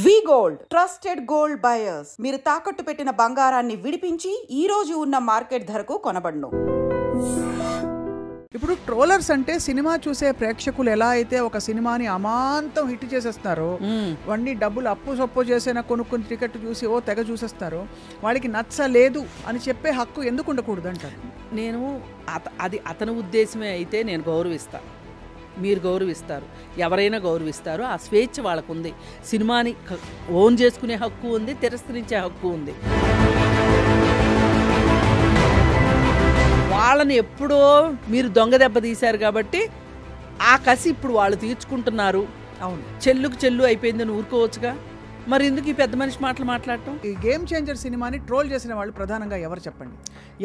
వి gold trusted gold buyers. మీరు తాకట్టు పెట్టిన బంగారాన్ని విడిపించి ఈ రోజు ఉన్న మార్కెట్ ధరకు కొనబడును. ఇప్పుడు ట్రోలర్స్ అంటే సినిమా చూసే ప్రేక్షకులు ఎలా అయితే ఒక సినిమాని అమాంతం హిట్ చేసేస్తారో, వాడిని డబ్బులు అప్పు సొప్పు చేసినా కొనుక్కుని టికెట్ చూసి తెగ చూసేస్తారో, వాడికి నచ్చలేదు అని చెప్పే హక్కు ఎందుకు ఉండకూడదు అంటారు. నేను అది అతని ఉద్దేశమే అయితే నేను గౌరవిస్తాను, మీరు గౌరవిస్తారు, ఎవరైనా గౌరవిస్తారు. ఆ స్వేచ్ఛ వాళ్ళకు ఉంది. సినిమాని ఓన్ చేసుకునే హక్కు ఉంది, తిరస్కరించే హక్కు ఉంది. వాళ్ళని ఎప్పుడో మీరు దొంగ దెబ్బ తీశారు కాబట్టి ఆ కసి ఇప్పుడు వాళ్ళు తీర్చుకుంటున్నారు. అవును, చెల్లుకు చెల్లు అయిపోయిందని ఊరుకోవచ్చుగా. మరి ఎందుకు ఈ పెద్ద మనిషి మాటలు మాట్లాడటం? ఈ గేమ్ చేంజర్ సినిమాని ట్రోల్ చేసిన వాళ్ళు ప్రధానంగా ఎవరు చెప్పండి?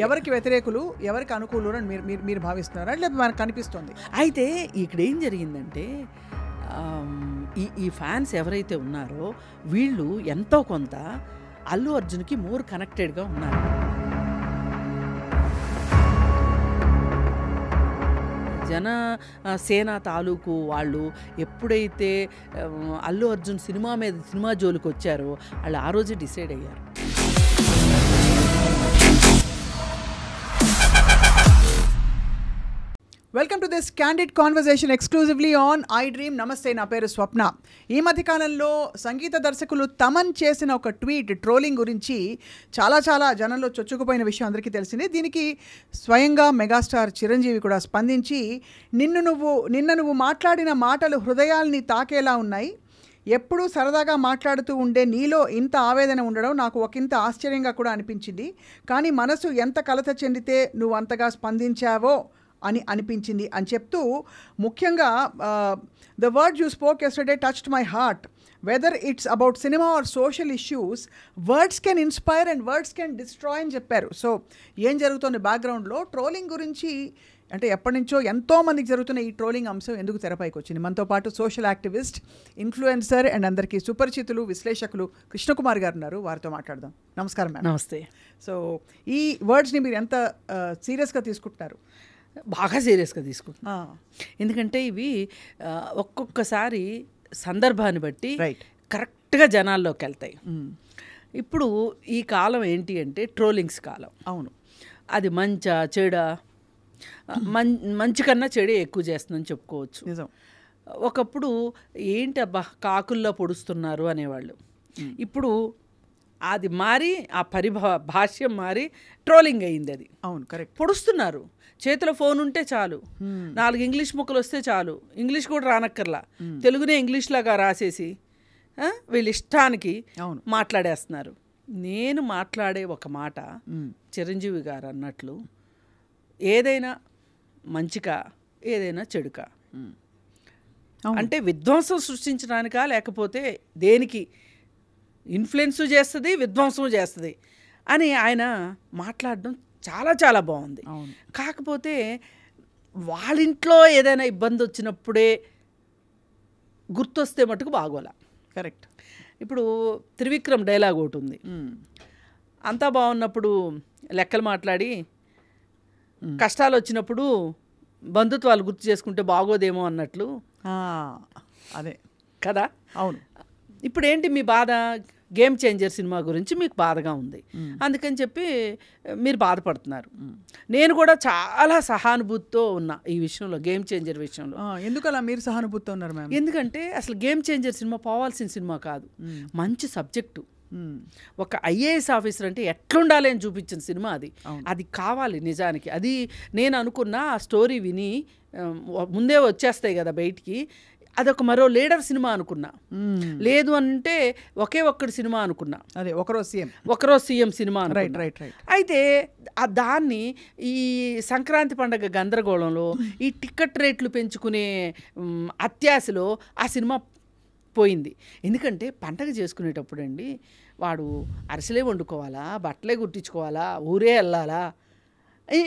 ఎవరికి వ్యతిరేకులు, ఎవరికి అనుకూలు అని మీరు భావిస్తున్నారా, లేదా మనకు కనిపిస్తుంది? అయితే ఇక్కడ ఏం జరిగిందంటే ఈ ఫ్యాన్స్ ఎవరైతే ఉన్నారో వీళ్ళు ఎంతో కొంత అల్లు అర్జున్కి మోర్ కనెక్టెడ్గా ఉన్నారు. జనసేన తాలూకు వాళ్ళు ఎప్పుడైతే అల్లు అర్జున్ సినిమా జోలికి వచ్చారో వాళ్ళు ఆ రోజే డిసైడ్ అయ్యారు. Welcome to this candid conversation exclusively on I dream. నమస్తే, నా పేరు స్వప్న. ఈ మధ్యకాలంలో సంగీత దర్శకులు తమన్ చేసిన ఒక ట్వీట్ ట్రోలింగ్ గురించి చాలా జనంలో చొచ్చుకుపోయిన విషయం అందరికీ తెలిసిందే. దీనికి స్వయంగా మెగాస్టార్ చిరంజీవి కూడా స్పందించి, నిన్న నువ్వు మాట్లాడిన మాటలు హృదయాల్ని తాకేలా ఉన్నాయి. ఎప్పుడూ సరదాగా మాట్లాడుతూ ఉండే నీలో ఇంత ఆవేదన ఉండడం నాకు ఒకంత ఆశ్చర్యంగా కూడా అనిపించింది. కానీ మనసు ఎంత కలత చెందితే నువ్వు అంతగా స్పందించావో అని అనిపించింది అని చెప్తూ, ముఖ్యంగా the word you spoke yesterday touched my heart. Whether it's about cinema or social issues, words can inspire and words can destroy అని చెప్పారు. సో ఏం జరుగుతుంది బ్యాక్గ్రౌండ్లో? ట్రోలింగ్ గురించి అంటే ఎప్పటి నుంచో ఎంతోమందికి జరుగుతున్న ఈ ట్రోలింగ్ అంశం ఎందుకు తెరపైకి వచ్చింది? మనతో పాటు సోషల్ యాక్టివిస్ట్, ఇన్ఫ్లుయెన్సర్ అండ్ అందరికీ సుపరిచితులు, విశ్లేషకులు కృష్ణకుమార్ గారు ఉన్నారు. వారితో మాట్లాడదాం. నమస్కారం మేడం. నమస్తే. సో ఈ వర్డ్స్ని మీరు ఎంత సీరియస్గా తీసుకుంటున్నారు? బాగా సీరియస్గా తీసుకుంటున్నా. ఎందుకంటే ఇవి ఒక్కొక్కసారి సందర్భాన్ని బట్టి కరెక్ట్గా జనాల్లోకి వెళ్తాయి. ఇప్పుడు ఈ కాలం ఏంటి అంటే ట్రోలింగ్స్ కాలం. అవును, అది మంచా చెడా? మంచి కన్నా చెడే ఎక్కువ చేస్తుందని చెప్పుకోవచ్చు. నిజం. ఒకప్పుడు ఏంటి అబ్బా కాకుల్లో పొడుస్తున్నారు అనేవాళ్ళు. ఇప్పుడు అది మారి ఆ భాష్యం మారి ట్రోలింగ్ అయింది. అది అవును, కరెక్ట్. పొడుస్తున్నారు. చేతిలో ఫోన్ ఉంటే చాలు, 4 ఇంగ్లీష్ ముక్కలు వస్తే చాలు, ఇంగ్లీష్ కూడా రానక్కర్లా, తెలుగునే ఇంగ్లీష్ లాగా రాసేసి వీళ్ళ ఇష్టానికి మాట్లాడేస్తున్నారు. నేను మాట్లాడే ఒక మాట చిరంజీవి గారు అన్నట్లు, ఏదైనా మంచికా ఏదైనా చెడుకా, అంటే విధ్వంసం సృష్టించడానికా లేకపోతే దేనికి ఇన్ఫ్లుయెన్స్ చేస్తుంది, విధ్వంసం చేస్తుంది అని ఆయన మాట్లాడడం చాలా బాగుంది. కాకపోతే వాళ్ళ ఇంట్లో ఏదైనా ఇబ్బంది వచ్చినప్పుడే గుర్తొస్తే మటుకు బాగోలా. కరెక్ట్. ఇప్పుడు త్రివిక్రమ్ డైలాగ్ ఒకటి ఉంది, అంతా బాగున్నప్పుడు లెక్కలు మాట్లాడి కష్టాలు వచ్చినప్పుడు బంధుత్వాలు గుర్తు చేసుకుంటే బాగోదేమో అన్నట్లు. అదే కదా? అవును. ఇప్పుడు ఏంటి మీ బాధ? గేమ్ చేంజర్ సినిమా గురించి మీకు బాధగా ఉంది, అందుకని చెప్పి మీరు బాధపడుతున్నారు. నేను కూడా చాలా సహానుభూతితో ఉన్నా ఈ విషయంలో, గేమ్ చేంజర్ విషయంలో. ఎందుకు అలా మీరు సహానుభూతితో ఉన్నారు మ్యామ్? ఎందుకంటే అసలు గేమ్ చేంజర్ సినిమా పోవాల్సిన సినిమా కాదు. మంచి సబ్జెక్టు, ఒక ఐఏఎస్ ఆఫీసర్ అంటే ఎట్లుండాలి అని చూపించిన సినిమా అది. అది కావాలి నిజానికి. అది నేను అనుకున్న ఆ స్టోరీ విని ముందే వచ్చేస్తాయి కదా బయటికి, అదొక మరో లీడర్ సినిమా అనుకున్నా. లేదు అంటే ఒకే ఒక్కడి సినిమా అనుకున్నా. అదే ఒకరోజు సీఎం సినిమా. రైట్. అయితే దాన్ని ఈ సంక్రాంతి పండగ గందరగోళంలో, ఈ టికెట్ రేట్లు పెంచుకునే అత్యాశలో ఆ సినిమా పోయింది. ఎందుకంటే పండగ చేసుకునేటప్పుడు అండి, వాడు అరిసెలే వండుకోవాలా, బట్టలే కుట్టించుకోవాలా, ఊరే వెళ్ళాలా,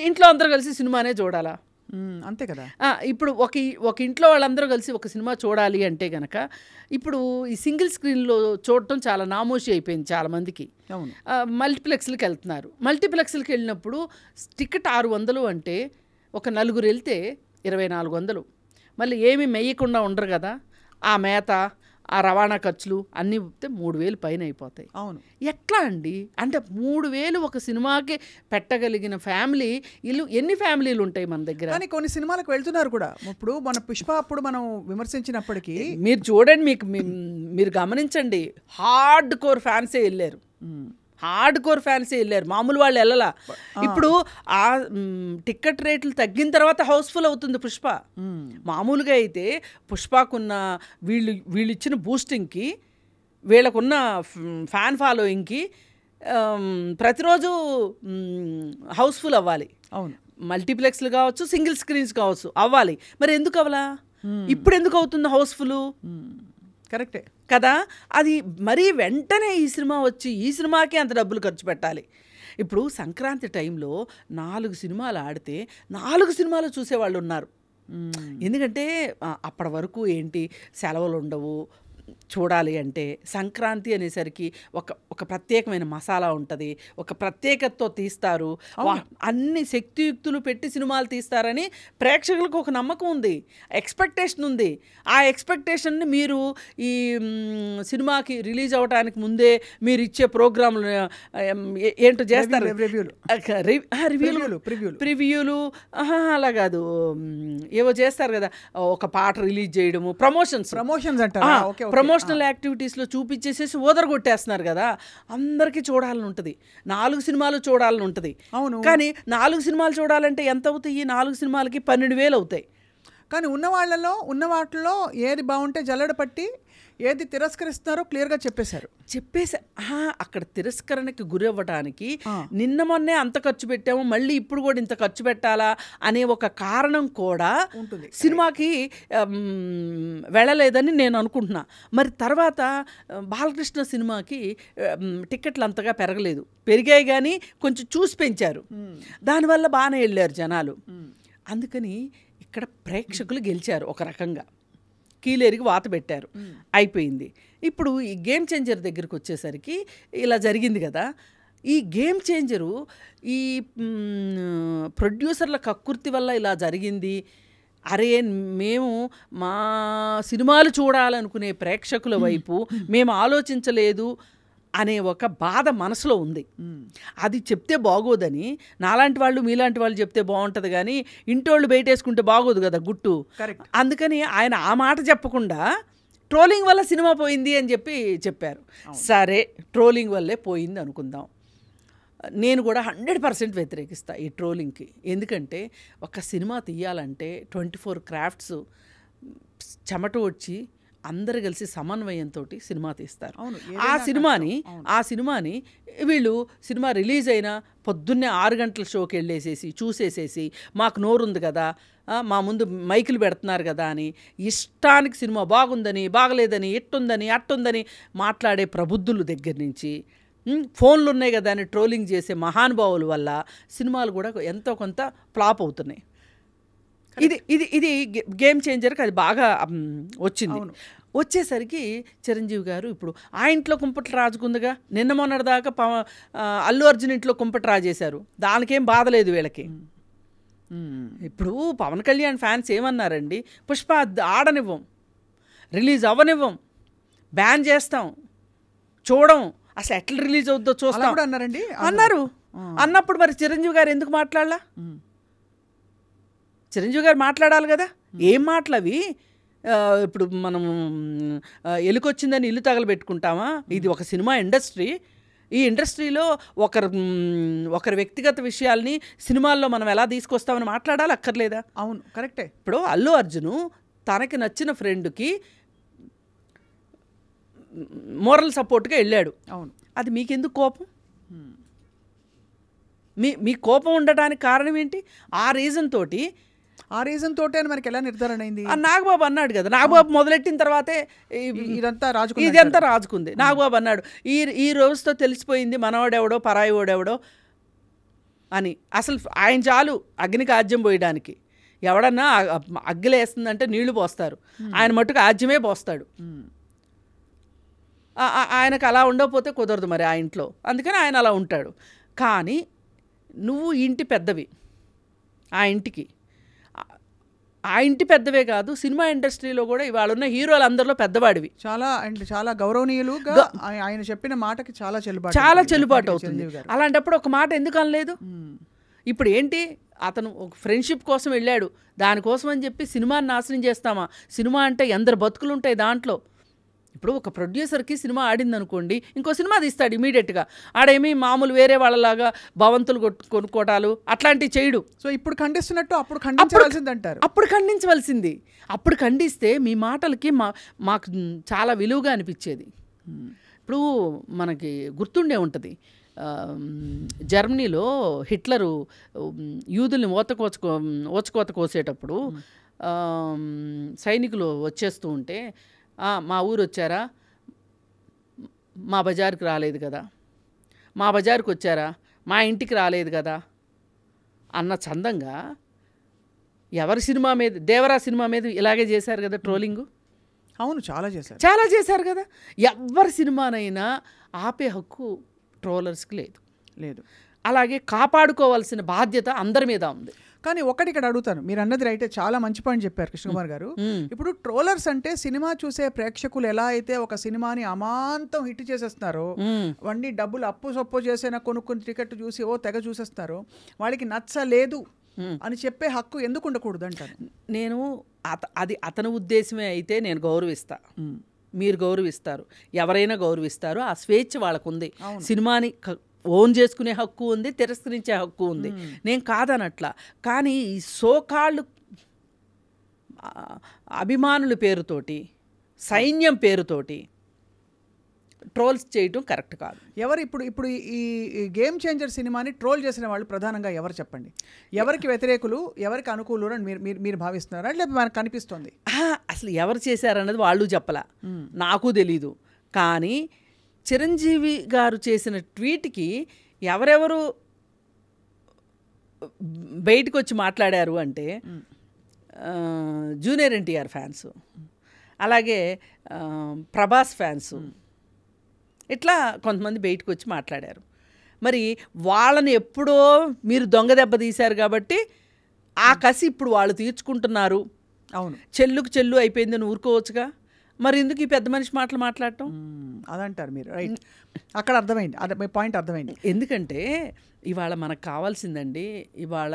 ఇంట్లో అందరూ కలిసి సినిమానే చూడాలా? అంతే కదా. ఇప్పుడు ఒక ఇంట్లో వాళ్ళందరూ కలిసి ఒక సినిమా చూడాలి అంటే గనక ఇప్పుడు ఈ సింగిల్ స్క్రీన్లో చూడటం చాలా నామోషి అయిపోయింది చాలామందికి. మల్టీప్లెక్స్లకి వెళ్తున్నారు. మల్టీప్లెక్స్లకి వెళ్ళినప్పుడు టికెట్ 600 అంటే ఒక నలుగురు వెళ్తే 2400. మళ్ళీ ఏమీ మెయ్యకుండా ఉండరు కదా, ఆ మేత ఆ రవాణా ఖర్చులు అన్నీ 3,000 పైన అయిపోతాయి. అవును. ఎట్లా అండి? అంటే 3,000 ఒక సినిమాకి పెట్టగలిగిన ఫ్యామిలీ ఇల్లు ఎన్ని ఫ్యామిలీలు ఉంటాయి మన దగ్గర? కానీ కొన్ని సినిమాలకు వెళ్తున్నారు కూడా. ఇప్పుడు మన పుష్ప అప్పుడు మనం విమర్శించినప్పటికీ మీరు చూడండి, మీరు గమనించండి, హార్డ్ కోర్ ఫ్యాన్సే వెళ్ళారు. మామూలు వాళ్ళు వెళ్ళలా. ఇప్పుడు ఆ టికెట్ రేట్లు తగ్గిన తర్వాత హౌస్ఫుల్ అవుతుంది పుష్ప. మామూలుగా అయితే పుష్పకున్న వీళ్ళు ఇచ్చిన బూస్టింగ్కి, వీళ్ళకున్న ఫ్యాన్ ఫాలోయింగ్కి ప్రతిరోజు హౌస్ఫుల్ అవ్వాలి. అవును. మల్టీప్లెక్స్లు కావచ్చు, సింగిల్ స్క్రీన్స్ కావచ్చు, అవ్వాలి. మరి ఎందుకు అవ్వాలా? ఇప్పుడు ఎందుకు అవుతుంది హౌస్ఫుల్? కరెక్టే కదా. అది మరీ వెంటనే ఈ సినిమా వచ్చి ఈ సినిమాకే అంత డబ్బులు ఖర్చు పెట్టాలి. ఇప్పుడు సంక్రాంతి టైంలో 4 సినిమాలు ఆడితే 4 సినిమాలు చూసేవాళ్ళు ఉన్నారు. ఎందుకంటే అప్పటి వరకు ఏంటి, సెలవులు ఉండవు. చూడాలి అంటే సంక్రాంతి అనేసరికి ఒక ప్రత్యేకమైన మసాలా ఉంటుంది, ఒక ప్రత్యేకతతో తీస్తారు, అన్ని శక్తియుక్తులు పెట్టి సినిమాలు తీస్తారని ప్రేక్షకులకు ఒక నమ్మకం ఉంది, ఎక్స్పెక్టేషన్ ఉంది. ఆ ఎక్స్పెక్టేషన్ని మీరు ఈ సినిమాకి రిలీజ్ అవ్వడానికి ముందే మీరు ఇచ్చే ప్రోగ్రాంలు ఏంటో చేస్తారు, ప్రివ్యూలు అలా కాదు, ఏవో చేస్తారు కదా, ఒక పాట రిలీజ్ చేయడము, ప్రమోషన్స్ అంటారు, ప్రమోషనల్ యాక్టివిటీస్లో చూపించేసేసి ఓదరగొట్టేస్తున్నారు కదా. అందరికీ చూడాలని ఉంటుంది, 4 సినిమాలు చూడాలని ఉంటుంది. అవును. కానీ 4 సినిమాలు చూడాలంటే ఎంత అవుతాయి? 4 సినిమాలకి 12,000 అవుతాయి. కానీ ఉన్న వాటిలో ఏది బాగుంటే జల్లెడ పట్టి ఏది తిరస్కరిస్తున్నారో క్లియర్గా చెప్పేశారు. అక్కడ తిరస్కరణకి గురి అవ్వడానికి నిన్న మొన్నే అంత ఖర్చు పెట్టాము, మళ్ళీ ఇప్పుడు కూడా ఇంత ఖర్చు పెట్టాలా అనే ఒక కారణం కూడా ఉంటుంది. సినిమాకి వెళ్ళలేదని నేను అనుకుంటున్నా. మరి తర్వాత బాలకృష్ణ సినిమాకి టికెట్లు అంతగా పెరగలేదు, పెరిగాయి కానీ కొంచెం చూసి పెంచారు, దానివల్ల బాగానే వెళ్ళారు జనాలు. అందుకని ఇక్కడ ప్రేక్షకులు గెలిచారు, ఒక రకంగా కీలేరికి వాత పెట్టారు, అయిపోయింది. ఇప్పుడు ఈ గేమ్ చేంజర్ దగ్గరికి వచ్చేసరికి ఇలా జరిగింది కదా. ఈ గేమ్ చేంజరు ఈ ప్రొడ్యూసర్ల కక్కుర్తి వల్ల ఇలా జరిగింది. అరే, మేము మా సినిమాలు చూడాలనుకునే ప్రేక్షకుల వైపు మేము ఆలోచించలేదు అనే ఒక బాధ మనసులో ఉంది. అది చెప్తే బాగోదని నాలాంటి వాళ్ళు మీలాంటి వాళ్ళు చెప్తే బాగుంటుంది, కానీ ఇంటోళ్ళు బయటేసుకుంటే బాగోదు కదా గుట్టు. అందుకని ఆయన ఆ మాట చెప్పకుండా ట్రోలింగ్ వల్ల సినిమా పోయింది అని చెప్పారు. సరే, ట్రోలింగ్ వల్లే పోయింది అనుకుందాం. నేను కూడా 100% వ్యతిరేకిస్తా ఈ ట్రోలింగ్కి. ఎందుకంటే ఒక సినిమా తీయాలంటే 24 క్రాఫ్ట్స్ చెమట వచ్చి అందరు కలిసి సమన్వయంతో సినిమా తీస్తారు. ఆ సినిమాని వీళ్ళు సినిమా రిలీజ్ అయినా పొద్దున్నే 6 గంటల షోకి వెళ్ళేసేసి చూసేసేసి మాకు నోరుంది కదా, మా ముందు మైకులు పెడుతున్నారు కదా అని ఇష్టానికి సినిమా బాగుందని బాగలేదని ఇట్టుందని అట్టుందని మాట్లాడే ప్రబుద్ధుల దగ్గర నుంచి ఫోన్లు ఉన్నాయి కదా అని ట్రోలింగ్ చేసే మహానుభావుల వల్ల సినిమాలు కూడా ఎంతో కొంత ఫ్లాప్ అవుతున్నాయి. ఇది గేమ్ చేంజర్కి అది బాగా వచ్చింది. వచ్చేసరికి చిరంజీవి గారు ఇప్పుడు ఆ ఇంట్లో కుంపటి రాజుకుందిగా, నిన్న మొన్నటిదాకా అల్లు అర్జున్ ఇంట్లో కుంపటి రాజేశారు, దానికేం బాధ లేదు వీళ్ళకి. ఇప్పుడు పవన్ కళ్యాణ్ ఫ్యాన్స్ ఏమన్నారండి, పుష్ప ఆడనివ్వం, రిలీజ్ అవ్వనివ్వం, బ్యాన్ చేస్తాం, చూడం, అసలు ఎట్లా రిలీజ్ అవుద్దో చూస్తాం అన్నారు. అన్నప్పుడు మరి చిరంజీవి గారు ఎందుకు మాట్లాడలా? చిరంజీవి గారు మాట్లాడాలి కదా. ఏం మాటలవి? ఇప్పుడు మనం ఎలుకొచ్చిందని ఇల్లు తగలబెట్టుకుంటామా? ఇది ఒక సినిమా ఇండస్ట్రీ. ఈ ఇండస్ట్రీలో ఒకరి వ్యక్తిగత విషయాల్ని సినిమాల్లో మనం ఎలా తీసుకొస్తామని మాట్లాడాలి, అక్కర్లేదా? అవును, కరెక్టే. ఇప్పుడు అల్లు అర్జును తనకి నచ్చిన ఫ్రెండ్కి మోరల్ సపోర్ట్గా వెళ్ళాడు. అవును, అది మీకెందుకు కోపం? మీ కోపం ఉండడానికి కారణం ఏంటి? ఆ రీజన్ తోటి అని మనకి ఎలా నిర్ధారణ అయింది? నాగబాబు అన్నాడు కదా, నాగబాబు మొదలెట్టిన తర్వాతే ఇదంతా రాజుకుంది. నాగబాబు అన్నాడు, ఈ రోజుతో తెలిసిపోయింది మనవాడెవడో పరాయి వాడెవడో అని. అసలు ఆయన చాలు అగ్నికి ఆజ్యం పోయడానికి. ఎవడన్నా అగ్గిలేస్తుందంటే నీళ్లు పోస్తారు, ఆయన మట్టుకు ఆజ్యమే పోస్తాడు. ఆయనకు అలా ఉండకపోతే కుదరదు మరి ఆ ఇంట్లో, అందుకని ఆయన అలా ఉంటాడు. కానీ నువ్వు ఇంటి పెద్దవి, ఆ ఇంటికి ఆ ఇంటి పెద్దవే కాదు, సినిమా ఇండస్ట్రీలో కూడా ఇవాళ ఉన్న హీరోలు అందరిలో పెద్దవాడివి. చాలా అండ్ చాలా గౌరవనీయులుగా ఆయన చెప్పిన మాటకి చాలా చెల్లుబాటు అవుతుంది. అలాంటప్పుడు ఒక మాట ఎందుకు అనలేదు? ఇప్పుడు ఏంటి, అతను ఒక ఫ్రెండ్షిప్ కోసం వెళ్ళాడు, దానికోసం అని చెప్పి సినిమాని నాశనం చేస్తామా? సినిమా అంటే ఎందరు బతుకులు ఉంటాయి దాంట్లో. ఇప్పుడు ఒక ప్రొడ్యూసర్కి సినిమా ఆడింది అనుకోండి, ఇంకో సినిమా తీస్తాడు ఇమీడియట్గా. ఆడేమి మామూలు వేరే వాళ్ళలాగా భవంతులు కొనుక్కోటాలు అట్లాంటివి చేయడు. సో ఇప్పుడు ఖండిస్తున్నట్టు అప్పుడు ఖండించవలసిందంటారు. అప్పుడు ఖండిస్తే మీ మాటలకి మాకు చాలా విలువగా అనిపించేది. ఇప్పుడు మనకి గుర్తుండే ఉంటుంది, జర్మనీలో హిట్లరు యూదుల్ని ఓచకోత కోసేటప్పుడు సైనికులు వచ్చేస్తూ ఉంటే, మా ఊరు వచ్చారా, మా బజార్కి రాలేదు కదా, మా బజార్కి వచ్చారా, మా ఇంటికి రాలేదు కదా అన్న చందంగా ఎవరి సినిమా మీద, దేవరా సినిమా మీద ఇలాగే చేశారు కదా ట్రోలింగు. అవును, చాలా చేశారు కదా. ఎవరి సినిమానైనా ఆపే హక్కు ట్రోలర్స్కి లేదు. అలాగే కాపాడుకోవాల్సిన బాధ్యత అందరి మీద ఉంది. కానీ ఒకటి ఇక్కడ అడుగుతాను, మీరు అన్నది రైతే, చాలా మంచి పాయింట్ చెప్పారు కృష్ణకుమార్ గారు. ఇప్పుడు ట్రోలర్స్ అంటే సినిమా చూసే ప్రేక్షకులు ఎలా అయితే ఒక సినిమాని అమాంతం హిట్ చేసేస్తున్నారో, వాడిని డబ్బులు అప్పు సొప్పు చేసైనా కొనుక్కుని టికెట్ చూసి తెగ చూసేస్తున్నారో, వాళ్ళకి నచ్చలేదు అని చెప్పే హక్కు ఎందుకు ఉండకూడదు అంటారు నేను. అది అతని ఉద్దేశమే అయితే నేను గౌరవిస్తా, మీరు గౌరవిస్తారు, ఎవరైనా గౌరవిస్తారు. ఆ స్వేచ్ఛ వాళ్ళకు ఉంది. సినిమాని ఓన్ చేసుకునే హక్కు ఉంది, తిరస్కరించే హక్కు ఉంది, నేను కాదనట్లా. కానీ ఈ సోకాళ్ళు అభిమానుల పేరుతోటి, సైన్యం పేరుతోటి ట్రోల్స్ చేయటం కరెక్ట్ కాదు. ఎవరు ఇప్పుడు ఈ గేమ్ చేంజర్ సినిమాని ట్రోల్ చేసిన వాళ్ళు ప్రధానంగా ఎవరు చెప్పండి? ఎవరికి వ్యతిరేకులు, ఎవరికి అనుకూలు అని మీరు భావిస్తున్నారా, లేకపోతే మనకు కనిపిస్తుంది? అసలు ఎవరు చేశారన్నది వాళ్ళు చెప్పలా, నాకు తెలీదు. కానీ చిరంజీవి గారు చేసిన ట్వీట్కి ఎవరెవరు బయటకు వచ్చి మాట్లాడారు అంటే, జూనియర్ ఎన్టీఆర్ ఫ్యాన్స్, అలాగే ప్రభాస్ ఫ్యాన్స్, ఇట్లా కొంతమంది బయటకు వచ్చి మాట్లాడారు. మరి వాళ్ళని ఎప్పుడో మీరు దొంగ దెబ్బ తీశారు కాబట్టి ఆ కసి ఇప్పుడు వాళ్ళు తీర్చుకుంటున్నారు. అవును, చెల్లుకు చెల్లు అయిపోయిందని ఊరుకోవచ్చుగా, మరి ఎందుకు ఈ పెద్ద మనిషి మాటలు మాట్లాడటం అదంటారు మీరు. రైట్, అక్కడ అర్థమైంది, మీ పాయింట్ అర్థమైంది. ఎందుకంటే ఇవాళ మనకు కావాల్సిందండి, ఇవాళ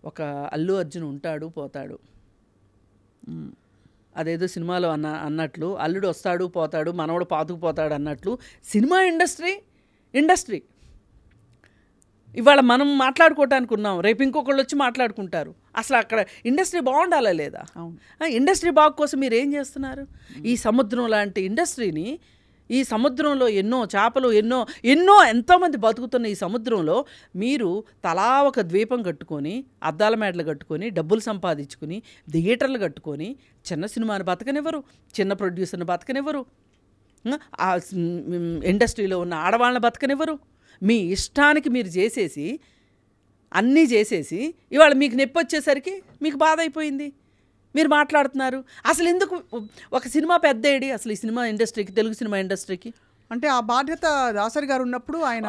ఒక అల్లు అర్జున్ ఉంటాడు పోతాడు, అదేదో సినిమాలో అన్నట్లు అల్లుడు వస్తాడు పోతాడు, మనవడు పాతుకుపోతాడు అన్నట్లు సినిమా ఇండస్ట్రీ ఇవాళ మనం మాట్లాడుకోవటానికి ఉన్నాం, రేపు ఇంకొకళ్ళు వచ్చి మాట్లాడుకుంటారు. అసలు అక్కడ ఇండస్ట్రీ బాగుండాలా లేదా? ఇండస్ట్రీ బాగు కోసం మీరు ఏం చేస్తున్నారు? ఈ సముద్రం లాంటి ఇండస్ట్రీని, ఈ సముద్రంలో ఎన్నో చేపలు, ఎంతోమంది బతుకుతున్న ఈ సముద్రంలో మీరు తలా ఒక ద్వీపం కట్టుకొని, అద్దాల మేడలు కట్టుకొని, డబ్బులు సంపాదించుకుని, థియేటర్లు కట్టుకొని చిన్న సినిమాని బతకనివ్వరు, చిన్న ప్రొడ్యూసర్ని బతకనివ్వరు, ఆ ఇండస్ట్రీలో ఉన్న ఆడవాళ్ళని బతకనివ్వరు. మీ ఇష్టానికి మీరు అన్నీ చేసేసి ఇవాళ మీకు నొప్పి వచ్చేసరికి మీకు బాధ అయిపోయింది, మీరు మాట్లాడుతున్నారు. అసలు ఎందుకు ఒక సినిమా పెద్దేడి అసలు ఈ సినిమా ఇండస్ట్రీకి, తెలుగు సినిమా ఇండస్ట్రీకి? అంటే ఆ బాధ్యత దాసరి గారు ఉన్నప్పుడు ఆయన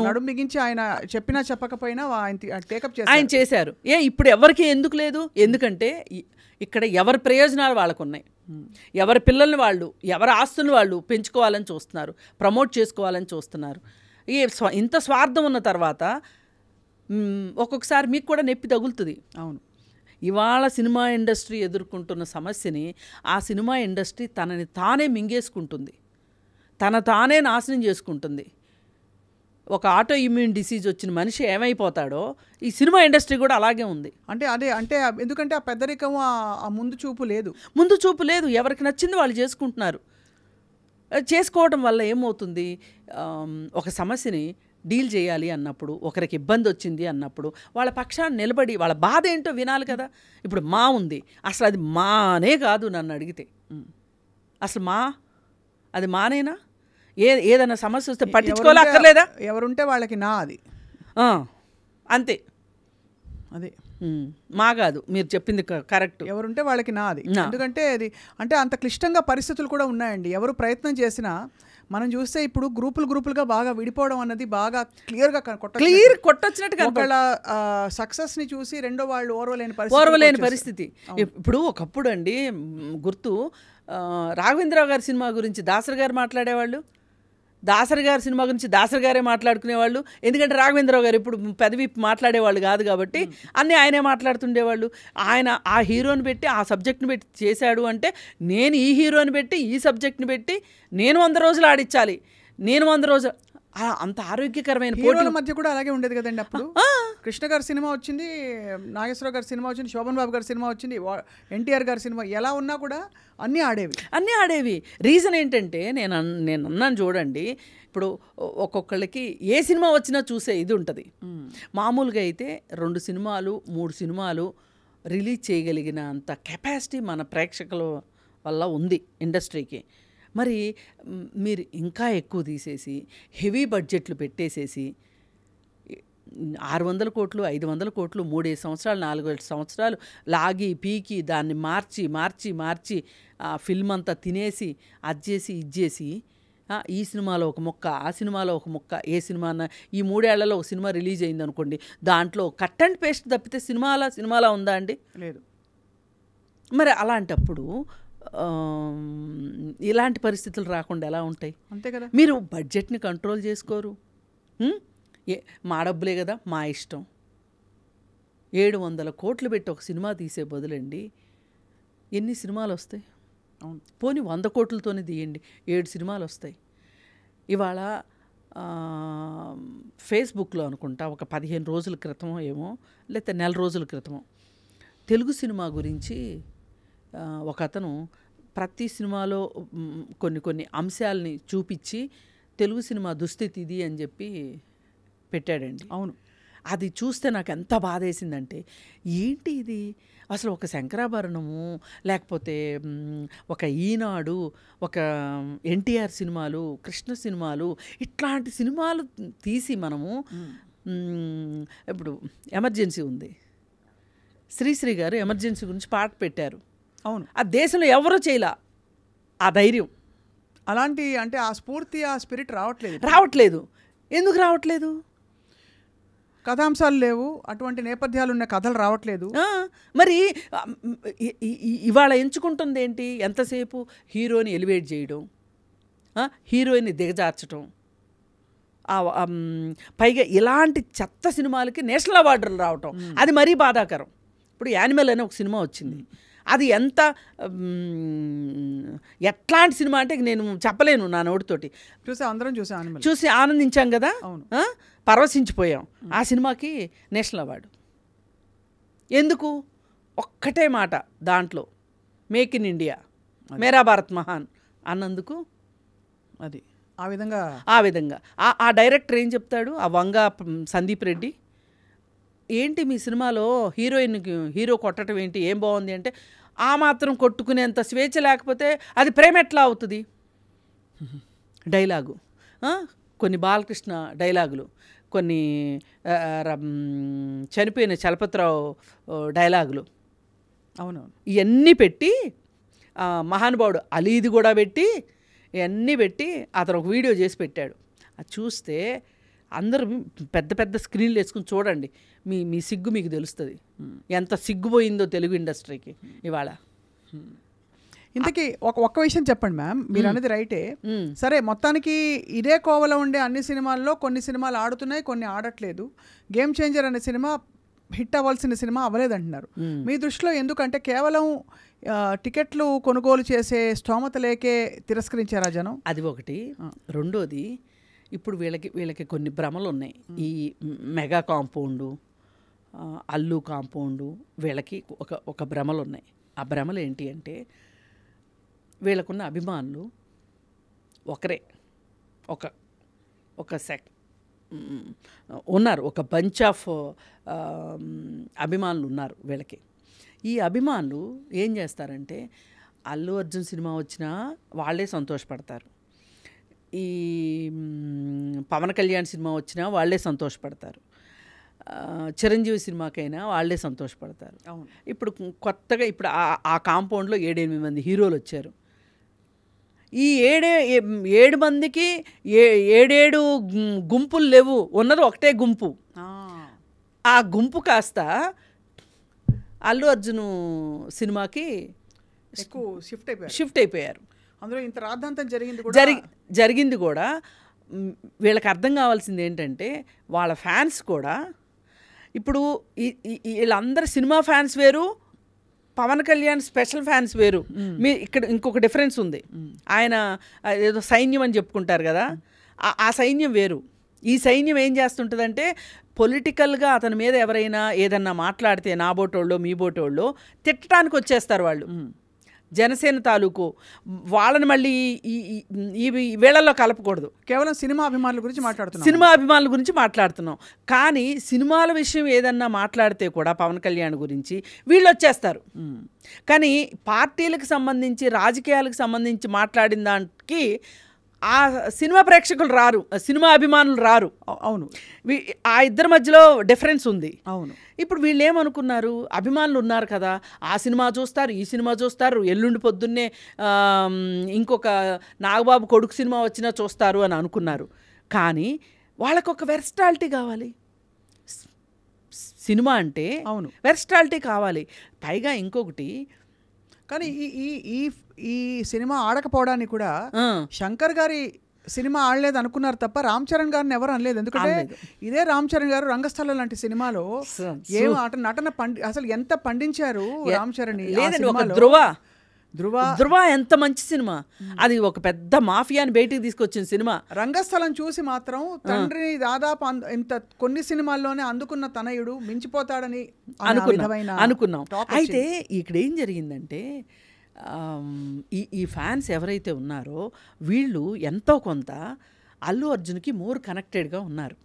నడుము బిగించి ఆయన చెప్పినా చెప్పకపోయినా ఆయన చేశారు. ఇప్పుడు ఎవరికి ఎందుకు లేదు? ఎందుకంటే ఇక్కడ ఎవరి ప్రయోజనాలు వాళ్ళకు ఉన్నాయి, ఎవరి పిల్లల్ని వాళ్ళు, ఎవరి ఆస్తులను వాళ్ళు పెంచుకోవాలని చూస్తున్నారు, ప్రమోట్ చేసుకోవాలని చూస్తున్నారు. ఇంత స్వార్థం ఉన్న తర్వాత ఒక్కొక్కసారి మీకు కూడా నొప్పి తగులుతుంది. అవును, ఇవాళ సినిమా ఇండస్ట్రీ ఎదుర్కొంటున్న సమస్యని ఆ సినిమా ఇండస్ట్రీ తనని తానే మింగేసుకుంటుంది, తానే నాశనం చేసుకుంటుంది. ఒక ఆటో ఇమ్యూన్ డిసీజ్ వచ్చిన మనిషి ఏమైపోతాడో ఈ సినిమా ఇండస్ట్రీ కూడా అలాగే ఉంది. అంటే ఎందుకంటే ఆ పెద్దరికం, ఆ ముందు చూపు లేదు. ఎవరికి నచ్చింది వాళ్ళు చేసుకుంటున్నారు. చేసుకోవడం వల్ల ఏమవుతుంది, ఒక సమస్యని డీల్ చేయాలి అన్నప్పుడు, ఒకరికి ఇబ్బంది వచ్చింది అన్నప్పుడు వాళ్ళ పక్షాన్ని నిలబడి వాళ్ళ బాధ ఏంటో వినాలి కదా. ఇప్పుడు మా ఉంది, అసలు అది మానే కాదు నన్ను అడిగితే, అసలు అది మానేనా? ఏదైనా సమస్య వస్తే పట్టించుకోలేక్కర్లేదా? ఎవరుంటే వాళ్ళకి నా అది అంతే, అదే మా కాదు, మీరు చెప్పింది కరెక్ట్. ఎవరుంటే వాళ్ళకి నా అది. ఎందుకంటే అది అంటే అంత క్లిష్టంగా పరిస్థితులు కూడా ఉన్నాయండి. ఎవరు ప్రయత్నం చేసినా మనం చూస్తే ఇప్పుడు గ్రూపులుగా బాగా విడిపోవడం అన్నది బాగా క్లియర్ కొట్టొచ్చినట్టుగా ఒకళ్ళ సక్సెస్ ని చూసి రెండో వాళ్ళు ఓర్వలేని పరిస్థితి. ఇప్పుడు ఒకప్పుడు అండి గుర్తు రాఘవేంద్రరావు గారి సినిమా గురించి దాసరి గారు మాట్లాడేవాళ్ళు, దాసరి గారి సినిమా గురించి దాసరి గారే మాట్లాడుకునేవాళ్ళు. ఎందుకంటే రాఘవేంద్రరావు గారు ఇప్పుడు పెదవి మాట్లాడేవాళ్ళు కాదు కాబట్టి అన్నీ ఆయనే మాట్లాడుతుండేవాళ్ళు. ఆయన ఆ హీరోని పెట్టి ఆ సబ్జెక్ట్ని పెట్టి చేశాడు అంటే నేను ఈ హీరోని పెట్టి ఈ సబ్జెక్ట్ని పెట్టి నేను 100 రోజులు ఆడించాలి, నేను 100 రోజులు, అంత ఆరోగ్యకరమైన పోటీల మధ్య కూడా అలాగే ఉండేది కదండి. అప్పుడు కృష్ణ గారి సినిమా వచ్చింది, నాగేశ్వరరావు గారి సినిమా వచ్చింది, శోభన్ బాబు గారి సినిమా వచ్చింది, ఎన్టీఆర్ గారి సినిమా, ఎలా ఉన్నా కూడా అన్నీ ఆడేవి. రీజన్ ఏంటంటే నేను అన్నాను చూడండి, ఇప్పుడు ఒక్కొక్కళ్ళకి ఏ సినిమా వచ్చినా చూసే ఇది ఉంటుంది. మామూలుగా అయితే 2 సినిమాలు 3 సినిమాలు రిలీజ్ చేయగలిగిన అంత కెపాసిటీ మన ప్రేక్షకుల వల్ల ఉంది ఇండస్ట్రీకి. మరి మీరు ఇంకా ఎక్కువ తీసేసి హెవీ బడ్జెట్లు పెట్టేసేసి 600 కోట్లు 500 కోట్లు 3 సంవత్సరాలు 4 సంవత్సరాలు లాగి పీకి దాన్ని మార్చి ఫిల్మ్ అంతా తినేసి అది చేసి ఇది చేసి ఈ సినిమాలో ఒక ముక్క ఆ సినిమాలో ఒక ముక్క, ఏ సినిమా ఈ 3 ఏళ్లలో ఒక సినిమా రిలీజ్ అయింది అనుకోండి, దాంట్లో కట్ అండ్ పేస్ట్ తప్పితే సినిమాలా ఉందా అండి? లేదు. మరి అలాంటప్పుడు ఇలాంటి పరిస్థితులు రాకుండా ఎలా ఉంటాయి? అంతే కదా. మీరు బడ్జెట్ని కంట్రోల్ చేసుకోరు. మా డబ్బులే కదా, మా ఇష్టం. 700 కోట్లు పెట్టి ఒక సినిమా తీసే బదులండి ఎన్ని సినిమాలు వస్తాయి? పోనీ 100 కోట్లతోనే తీయండి, 7 సినిమాలు వస్తాయి. ఇవాళ ఫేస్బుక్లో అనుకుంటా ఒక 15 రోజుల క్రితమో ఏమో, లేకపోతే 1 నెల రోజుల క్రితమో తెలుగు సినిమా గురించి ఒక అతను ప్రతి సినిమాలో కొన్ని అంశాలని చూపించి తెలుగు సినిమా దుస్థితి ఇది అని చెప్పి పెట్టాడండి. అవును. అది చూస్తే నాకు ఎంత బాధేసిందంటే, ఏంటి ఇది అసలు ఒక శంకరాభరణము, లేకపోతే ఒక ఈనాడు, ఒక ఎన్టీఆర్ సినిమాలు, కృష్ణ సినిమాలు, ఇట్లాంటి సినిమాలు తీసి మనము ఇప్పుడు ఎమర్జెన్సీ ఉంది, శ్రీశ్రీ గారు ఎమర్జెన్సీ గురించి పాట పెట్టారు. అవును. ఆ దేశంలో ఎవరూ చేయలా ఆ ధైర్యం. అలాంటి అంటే ఆ స్ఫూర్తి ఆ స్పిరిట్ రావట్లేదు. ఎందుకు రావట్లేదు? కథాంశాలు లేవు, అటువంటి నేపథ్యాలు ఉన్న కథలు రావట్లేదు. మరి ఇవాళ ఎంచుకుంటుంది ఏంటి? ఎంతసేపు హీరోని ఎలివేట్ చేయడం, హీరోయిన్ని దిగజార్చడం, పైగా ఇలాంటి చెత్త సినిమాలకి నేషనల్ అవార్డులు రావటం, అది మరీ బాధాకరం. ఇప్పుడు యానిమల్ అనే ఒక సినిమా వచ్చింది, అది ఎట్లాంటి సినిమా అంటే నేను చెప్పలేను నా నోటితోటి. అందరం చూసి ఆనందించాం కదా, పరవశించిపోయాం. ఆ సినిమాకి నేషనల్ అవార్డు ఎందుకు? ఒక్కటే మాట దాంట్లో, మేక్ ఇన్ ఇండియా, మేరా భారత్ మహాన్ అన్నందుకు. అది ఆ విధంగా ఆ డైరెక్టర్ ఏం చెప్తాడు, ఆ వంగ సందీప్ రెడ్డి, ఏంటి మీ సినిమాలో హీరో కొట్టడం ఏంటి, ఏం బాగుంది అంటే, ఆ మాత్రం కొట్టుకునేంత స్వేచ్ఛ లేకపోతే అది ప్రేమ ఎట్లా అవుతుంది? డైలాగు, కొన్ని బాలకృష్ణ డైలాగులు, కొన్ని చనిపోయిన చలపతిరావు డైలాగులు, అవునవును, ఇవన్నీ పెట్టి మహానుభావుడు అలీది కూడా పెట్టి ఇవన్నీ పెట్టి అతను ఒక వీడియో చేసి పెట్టాడు. అది చూస్తే అందరూ పెద్ద స్క్రీన్లు వేసుకుని చూడండి, మీ సిగ్గు మీకు తెలుస్తుంది, ఎంత సిగ్గుపోయిందో తెలుగు ఇండస్ట్రీకి ఇవాళ. ఇంతకీ ఒక్క విషయం చెప్పండి మ్యామ్, మీరు అనేది రైటే. సరే, మొత్తానికి ఇదే కోవలో ఉండే అన్ని సినిమాల్లో కొన్ని సినిమాలు ఆడుతున్నాయి, కొన్ని ఆడట్లేదు. గేమ్ చేంజర్ అనే సినిమా హిట్ అవ్వాల్సిన సినిమా అవ్వలేదంటున్నారు. మీ దృష్టిలో ఎందుకంటే కేవలం టికెట్లు కొనుగోలు చేసే స్తోమత లేకే తిరస్కరించారా జనం? అది ఒకటి. రెండోది, ఇప్పుడు వీళ్ళకి కొన్ని భ్రమలు ఉన్నాయి. ఈ మెగా కాంపౌండు, అల్లు కాంపౌండు, వీళ్ళకి ఒక భ్రమలు ఉన్నాయి. ఆ భ్రమలు ఏంటి అంటే, వీళ్ళకున్న అభిమానులు ఒకరే, ఒక ఉన్నారు, ఒక బంచ్ ఆఫ్ అభిమానులు ఉన్నారు వీళ్ళకి. ఈ అభిమానులు ఏం చేస్తారంటే, అల్లు అర్జున్ సినిమా వచ్చినా వాళ్ళే సంతోషపడతారు, ఈ పవన్ కళ్యాణ్ సినిమా వచ్చినా వాళ్ళే సంతోషపడతారు, చిరంజీవి సినిమాకైనా వాళ్ళే సంతోషపడతారు. ఇప్పుడు కొత్తగా ఇప్పుడు ఆ కాంపౌండ్లో 7-8 మంది హీరోలు వచ్చారు. ఈ 7 మందికి 7 గుంపులు లేవు, ఉన్నది ఒకటే గుంపు. ఆ గుంపు కాస్త అల్లు అర్జున్ సినిమాకి ఎక్కువ షిఫ్ట్ అయిపోయారు. అందులో ఇంత రాద్ధాంతం జరిగింది కూడా. వీళ్ళకి అర్థం కావాల్సింది ఏంటంటే వాళ్ళ ఫ్యాన్స్ కూడా ఇప్పుడు వీళ్ళందరూ సినిమా ఫ్యాన్స్ వేరు, పవన్ కళ్యాణ్ స్పెషల్ ఫ్యాన్స్ వేరు. మీ ఇక్కడ ఇంకొక డిఫరెన్స్ ఉంది. ఆయన ఏదో సైన్యం అని చెప్పుకుంటారు కదా, ఆ సైన్యం వేరు. ఈ సైన్యం ఏం చేస్తుంటుందంటే పొలిటికల్గా అతని మీద ఎవరైనా ఏదన్నా మాట్లాడితే నా బోటోళ్ళు మీ బోటోళ్ళు తిట్టడానికి వచ్చేస్తారు వాళ్ళు. జనసేన తాలూకు వాళ్ళని మళ్ళీ ఈ వేళల్లో కలపకూడదు. కేవలం సినిమా అభిమానుల గురించి మాట్లాడుతున్నాం. కానీ సినిమాల విషయం ఏదన్నా మాట్లాడితే కూడా పవన్ కళ్యాణ్ గురించి వీళ్ళు వచ్చేస్తారు. కానీ పార్టీలకు సంబంధించి రాజకీయాలకు సంబంధించి మాట్లాడిన దానికి ఆ సినిమా ప్రేక్షకులు రారు, సినిమా అభిమానులు రారు. అవును, ఆ ఇద్దరి మధ్యలో డిఫరెన్స్ ఉంది. అవును. ఇప్పుడు వీళ్ళు ఏమనుకున్నారు, అభిమానులు ఉన్నారు కదా, ఆ సినిమా చూస్తారు, ఈ సినిమా చూస్తారు, ఎల్లుండి పొద్దున్నే ఇంకొక నాగబాబు కొడుకు సినిమా వచ్చినా చూస్తారు అని అనుకున్నారు. కానీ వాళ్ళకొక వెర్స్టాలిటీ కావాలి. సినిమా అంటే అవును వెర్స్టాలిటీ కావాలి. పైగా ఇంకొకటి, కానీ ఈ సినిమా ఆడకపోవడానికి కూడా శంకర్ గారి సినిమా ఆడలేదు అనుకున్నారు తప్ప రామ్ చరణ్ గారిని ఎవరు అనలేదు. ఎందుకంటే ఇదే రామ్ చరణ్ గారు రంగస్థలం లాంటి సినిమాలో ఏం నటన అసలు ఎంత పండించారు రామ్ చరణ్. ధృవ ఎంత మంచి సినిమా అది, ఒక పెద్ద మాఫియాని బయటికి తీసుకొచ్చిన సినిమా. రంగస్థలం చూసి మాత్రం తండ్రిని దాదాపు ఇంత కొన్ని సినిమాల్లోనే అందుకున్న తనయుడు మించిపోతాడని అనుకున్నాం. అయితే ఇక్కడ ఏం జరిగిందంటే ఈ ఫ్యాన్స్ ఎవరైతే ఉన్నారో వీళ్ళు ఎంతో కొంత అల్లు అర్జున్కి మోర్ కనెక్టెడ్గా ఉన్నారు.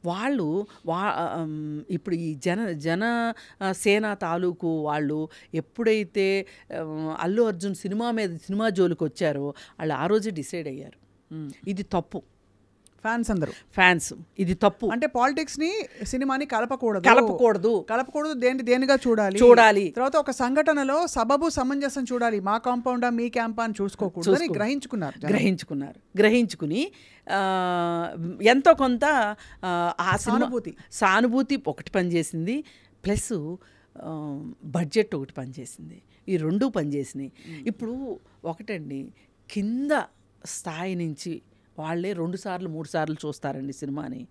వాళ్ళు ఇప్పుడు ఈ జనసేన తాలూకు వాళ్ళు ఎప్పుడైతే అల్లు అర్జున్ సినిమా జోలికి వచ్చారో వాళ్ళు ఆ రోజే డిసైడ్ అయ్యారు ఇది తప్పు. ఫ్యాన్స్ ఇది తప్పు అంటే పాలిటిక్స్ ని సినిమాని కలపకూడదు దేనిగా చూడాలి. తర్వాత ఒక సంఘటనలో సబబు సమంజసం చూడాలి, మా కాంపౌండా మీ క్యాంపా అని చూసుకోకూడదు గ్రహించుకుని ఎంతో కొంత ఆ సానుభూతి ఒకటి పనిచేసింది, ప్లస్ బడ్జెట్ ఒకటి పనిచేసింది. ఈ రెండు పనిచేసినాయి. ఇప్పుడు ఒకటండి, కింద స్థాయి నుంచి వాళ్ళే 2 సార్లు 3 సార్లు చూస్తారండి సినిమాని.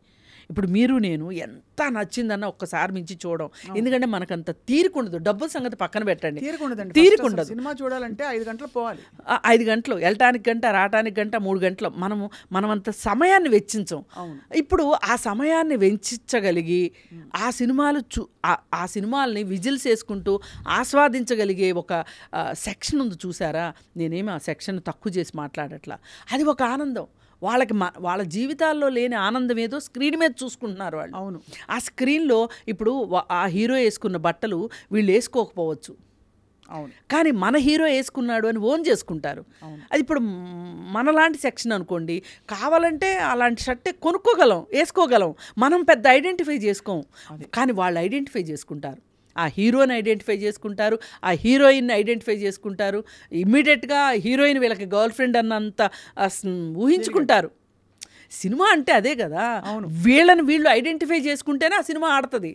ఇప్పుడు మీరు నేను ఎంత నచ్చిందన్న ఒక్కసారి మించి చూడడం, ఎందుకంటే మనకంత తీరుకుండదు. డబ్బుల సంగతి పక్కన పెట్టండి, తీరుకుండదు. సినిమా చూడాలంటే 5 గంటలు పోవాలి, 5 గంటలు వెళ్ళటానికి గంట, రావటానికి గంట, 3 గంటలు మనం అంత సమయాన్ని వెచ్చించాం. ఇప్పుడు ఆ సమయాన్ని వెచ్చించగలిగి ఆ సినిమాల్ని విజిల్స్ వేసుకుంటూ ఆస్వాదించగలిగే ఒక సెక్షన్ ఉంది చూసారా. నేనేమి ఆ సెక్షన్ తక్కువ చేసి మాట్లాడట్లా, అది ఒక ఆనందం. వాళ్ళ జీవితాల్లో లేని ఆనందం ఏదో స్క్రీన్ మీద చూసుకుంటున్నారు వాళ్ళు. అవును, ఆ స్క్రీన్లో ఇప్పుడు ఆ హీరో వేసుకున్న బట్టలు వీళ్ళు వేసుకోకపోవచ్చు, అవును, కానీ మన హీరో వేసుకున్నాడు అని ఓన్ చేసుకుంటారు. అది ఇప్పుడు మనలాంటి సెక్షన్ అనుకోండి, కావాలంటే అలాంటి షర్టే కొనుక్కోగలం, వేసుకోగలం, మనం పెద్ద ఐడెంటిఫై చేసుకోం. కానీ వాళ్ళు ఐడెంటిఫై చేసుకుంటారు, ఆ హీరోని ఐడెంటిఫై చేసుకుంటారు, ఆ హీరోయిన్ని ఐడెంటిఫై చేసుకుంటారు. ఇమ్మీడియట్గా హీరోయిన్ వీళ్ళకి గర్ల్ ఫ్రెండ్ అన్నంత ఊహించుకుంటారు. సినిమా అంటే అదే కదా, వీళ్ళు ఐడెంటిఫై చేసుకుంటేనే ఆ సినిమా ఆడుతుంది.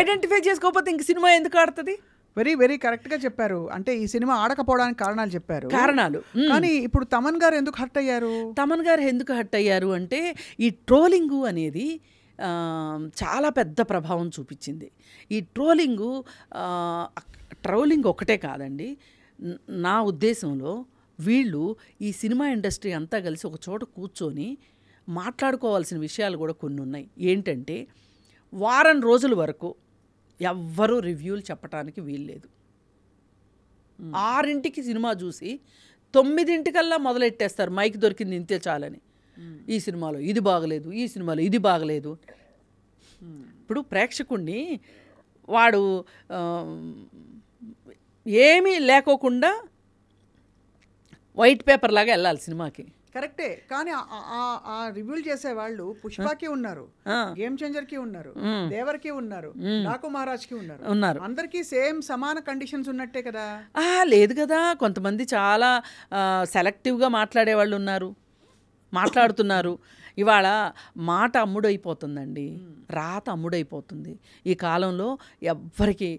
ఐడెంటిఫై చేసుకోకపోతే ఇంక సినిమా ఎందుకు ఆడుతుంది? వెరీ వెరీ కరెక్ట్గా చెప్పారు. అంటే ఈ సినిమా ఆడకపోవడానికి కారణాలు చెప్పారు. కానీ ఇప్పుడు తమన్ గారు ఎందుకు హర్ట్ అయ్యారు అంటే ఈ ట్రోలింగు అనేది చాలా పెద్ద ప్రభావం చూపించింది. ఈ ట్రోలింగ్ ఒకటే కాదండి, నా ఉద్దేశంలో వీళ్ళు ఈ సినిమా ఇండస్ట్రీ అంతా కలిసి ఒక చోట కూర్చొని మాట్లాడుకోవాల్సిన విషయాలు కూడా కొన్ని ఉన్నాయి. ఏంటంటే వారం రోజుల వరకు ఎవ్వరూ రివ్యూలు చెప్పడానికి వీల్లేదు. 6ంటికి సినిమా చూసి 9ంటికల్లా మొదలెట్టేస్తారు, మైక్ దొరికింది ఇంతే చాలని. ఈ సినిమాలో ఇది బాగలేదు, ఈ సినిమాలో ఇది బాగలేదు. ఇప్పుడు ప్రేక్షకుడిని వాడు ఏమీ లేకోకుండా వైట్ పేపర్ లాగా వెళ్ళాలి సినిమాకి. కరెక్టే, కానీ ఆ రివ్యూలు చేసే వాళ్ళు పుష్పకి ఉన్నారు, గేమ్ చేంజర్ కి ఉన్నారు, దేవర్కి ఉన్నారు, డాకు మహారాజ్ కి ఉన్నారు. అందరికీ సేమ్ సమాన కండిషన్స్ ఉన్నట్టే కదా? లేదు కదా, కొంతమంది చాలా సెలెక్టివ్గా మాట్లాడే వాళ్ళు ఉన్నారు, మాట్లాడుతున్నారు. ఇవాళ మాట అమ్ముడైపోతుందండి, రాత అమ్ముడైపోతుంది ఈ కాలంలో. ఎవ్వరికి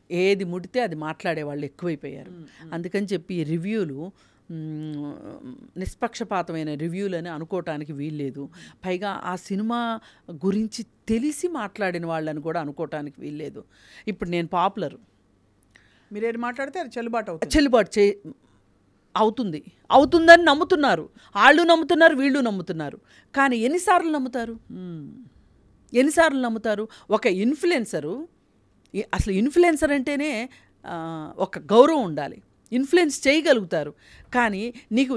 ఏది ముడితే అది మాట్లాడే వాళ్ళు ఎక్కువైపోయారు. అందుకని చెప్పి రివ్యూలు నిష్పక్షపాతమైన రివ్యూలు అని అనుకోవటానికి వీల్లేదు. పైగా ఆ సినిమా గురించి తెలిసి మాట్లాడిన వాళ్ళని కూడా అనుకోవటానికి వీల్లేదు. ఇప్పుడు నేను పాపులర్, మీరేది మాట్లాడితే అది చెల్లుబాటు అవుతుందని నమ్ముతున్నారు, వాళ్ళు నమ్ముతున్నారు, వీళ్ళు నమ్ముతున్నారు. కానీ ఎన్నిసార్లు నమ్ముతారు? ఒక ఇన్ఫ్లుయెన్సరు, అసలు ఇన్ఫ్లుయెన్సర్ అంటేనే ఒక గౌరవం ఉండాలి, ఇన్ఫ్లుయెన్స్ చేయగలుగుతారు. కానీ